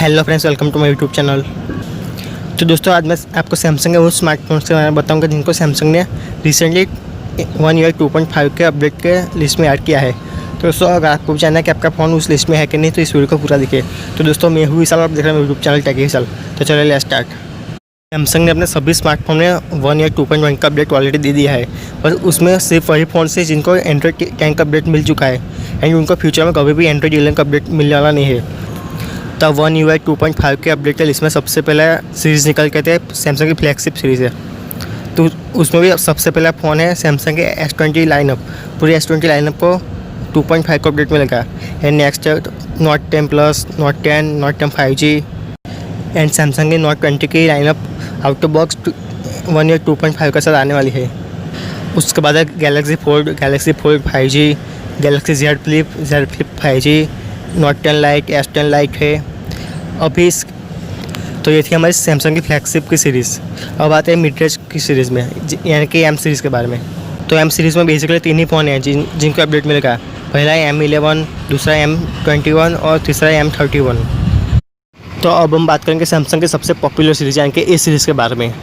Hello friends, welcome to my YouTube channel. तो दोस्तों, आज मैं आपको सैमसंग के उस स्मार्टफोन के बारे में बताऊंगा जिनको सैमसंग ने रिसेंटली 1 ईयर 2.5 के अपडेट के लिस्ट में ऐड किया है। तो दोस्तों, अगर आपको जानना है कि आपका फ़ोन उस लिस्ट में है कि नहीं, तो इस वीडियो को पूरा देखिए। तो दोस्तों, मैं हूँ विशाल, आप देख रहे हैं यूट्यूब चैनल टेकी विशाल। तो चलिए लेट्स स्टार्ट। सैमसंग ने अपने सभी स्मार्टफोन में 1 ईयर 2.1 का अपडेट ऑलरेडी दे दिया है, बस उसमें सिर्फ वही फ़ोन से जिनको एंड्रॉइड 10 का अपडेट मिल चुका है एंड उनको फ्यूचर में कभी भी एंड्रॉइड 11 का अपडेट मिलने वाला नहीं है। तब 1 ईयर 2.5 के अपडेट के लिस्ट में सबसे पहले सीरीज़ निकल के थे सैमसंग की फ्लैगशिप सीरीज़ है। तो उसमें भी सबसे पहला फ़ोन है सैमसंग के S20 लाइनअप। पूरी S20 लाइनअप को 2.5 का अपडेट मिलेगा। एंड नेक्स्ट है note 10 plus, note 10, note 10 5G and Samsung के नोट 20 की lineup out of box 1 year 2.5 के साथ आने वाली है। उसके बाद है Galaxy fold 5G, Galaxy Z flip 5G, note 10 light, S10 light है अभी। तो ये थी हमारी सैमसंग की फ्लैगशिप की सीरीज़। अब आते हैं मिड रेंज की सीरीज़ में, यानी कि M सीरीज़ के बारे में। तो M सीरीज़ में बेसिकली 3 ही फ़ोन हैं जिनको अपडेट मिलेगा। पहला है M11, दूसरा M21 और तीसरा है M31। तो अब हम बात करेंगे सैमसंग के सबसे पॉपुलर सीरीज़ यानी कि A सीरीज़ के बारे में।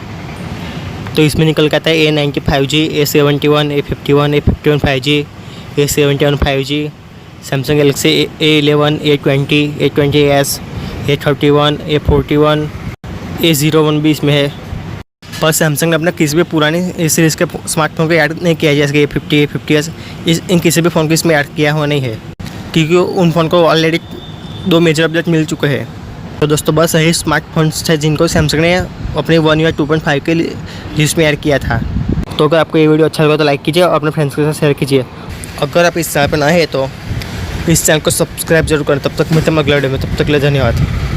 तो इसमें निकल के आता है A90 5G, A71, A51, A51 5G, A71 5G, Samsung Galaxy A11, A20, A20s, A31, A41, A01 भी इसमें है। पर सैमसंग ने अपना किसी भी पुरानी ए सीरीज़ के स्मार्टफोन को ऐड नहीं किया है, जैसे कि A50, A50s, इन किसी भी फ़ोन को इसमें ऐड किया हुआ नहीं है, क्योंकि उन फ़ोन को ऑलरेडी 2 मेजर अपडेट मिल चुके हैं। तो दोस्तों, बस यही स्मार्टफोन्स है जिनको सैमसंग ने अपने 1 ईयर 2.5 के लिस्ट में ऐड किया था। तो अगर आपको ये वीडियो अच्छा लगा तो लाइक कीजिए और अपने फ्रेंड्स के साथ शेयर कीजिए। अगर आप इस चैनल पर नए हैं तो इस चैनल को सब्सक्राइब जरूर करें। तब तक मिलते हैं अगले वीडियो में, तब तक के लिए धन्यवाद।